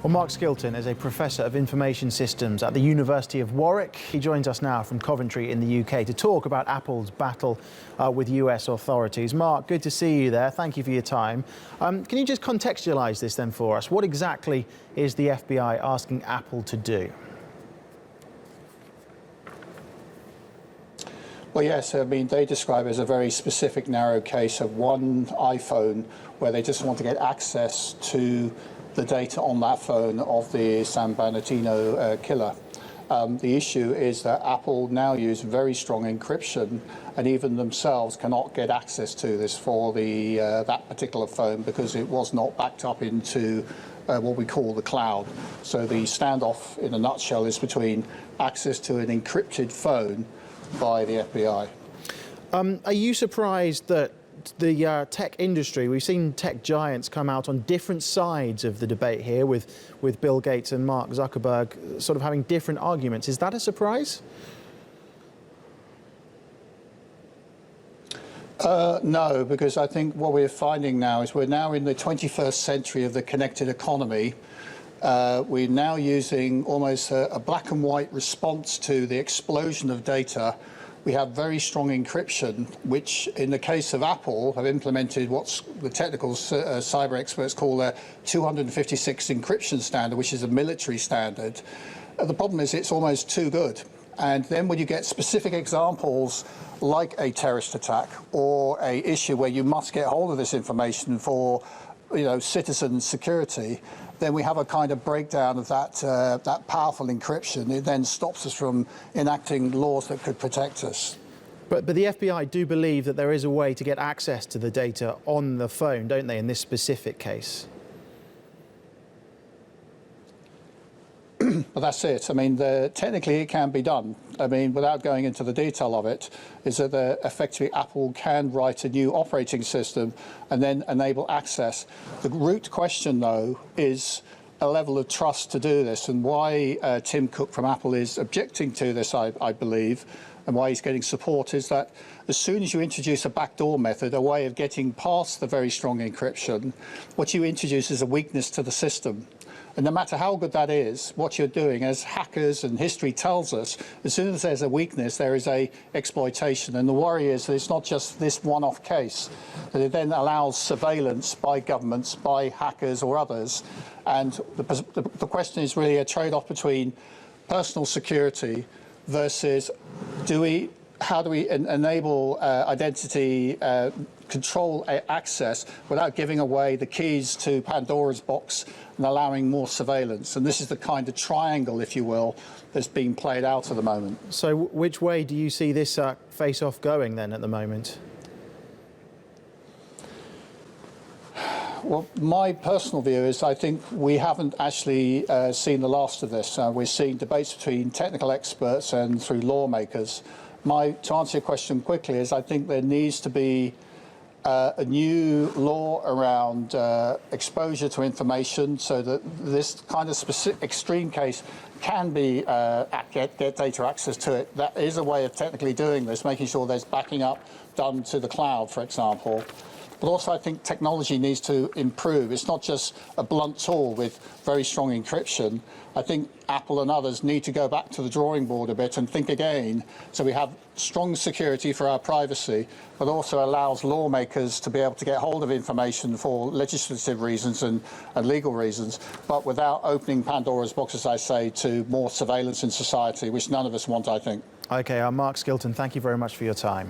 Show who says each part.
Speaker 1: Well, Mark Skilton is a Professor of Information Systems at the University of Warwick. He joins us now from Coventry in the UK to talk about Apple's battle with US authorities. Mark, good to see you there. Thank you for your time. Can you just contextualise this then for us? What exactly is the FBI asking Apple to do?
Speaker 2: Well, yes, I mean, they describe it as a very specific, narrow case of one iPhone where they just want to get access to the data on that phone of the San Bernardino killer. The issue is that Apple now use very strong encryption, and even themselves cannot get access to this for the that particular phone because it was not backed up into what we call the cloud. So the standoff, in a nutshell, is between access to an encrypted phone by the FBI.
Speaker 1: Are you surprised that the tech industry, we've seen tech giants come out on different sides of the debate here with Bill Gates and Mark Zuckerberg sort of having different arguments? Is that a surprise?
Speaker 2: No, because I think what we're finding now is we're now in the 21st century of the connected economy. We're now using almost a black and white response to the explosion of data. We have very strong encryption, which in the case of Apple have implemented what the technical cyber experts call a 256 encryption standard, which is a military standard. The problem is it's almost too good. And then when you get specific examples like a terrorist attack or a issue where you must get hold of this information for citizen security, then we have a kind of breakdown of that powerful encryption. It then stops us from enacting laws that could protect us.
Speaker 1: But the FBI do believe that there is a way to get access to the data on the phone, don't they, in this specific case?
Speaker 2: Well, that's it. I mean, technically it can be done. I mean, without going into the detail of it, is that effectively Apple can write a new operating system and then enable access. The root question, though, is a level of trust to do this, and why Tim Cook from Apple is objecting to this, I believe, and why he's getting support is that as soon as you introduce a backdoor method, a way of getting past the very strong encryption, what you introduce is a weakness to the system. And no matter how good that is, what you're doing, as hackers and history tells us, as soon as there's a weakness, there is a exploitation. And the worry is that it's not just this one-off case, that it then allows surveillance by governments, by hackers or others. And the question is really a trade-off between personal security versus how do we enable identity control access without giving away the keys to Pandora's box and allowing more surveillance. And this is the kind of triangle, if you will, that's being played out at the moment.
Speaker 1: So which way do you see this face-off going then at the moment?
Speaker 2: Well, my personal view is I think we haven't actually seen the last of this. We're seeing debates between technical experts and through lawmakers. To answer your question quickly, is I think there needs to be a new law around exposure to information so that this kind of specific extreme case can be get data access to it. That is a way of technically doing this, making sure there's backing up done to the cloud, for example. But also I think technology needs to improve. It's not just a blunt tool with very strong encryption. I think Apple and others need to go back to the drawing board a bit and think again, so we have strong security for our privacy, but also allows lawmakers to be able to get hold of information for legislative reasons and legal reasons, but without opening Pandora's box, as I say, to more surveillance in society, which none of us want, I think.
Speaker 1: OK, Mark Skilton, thank you very much for your time.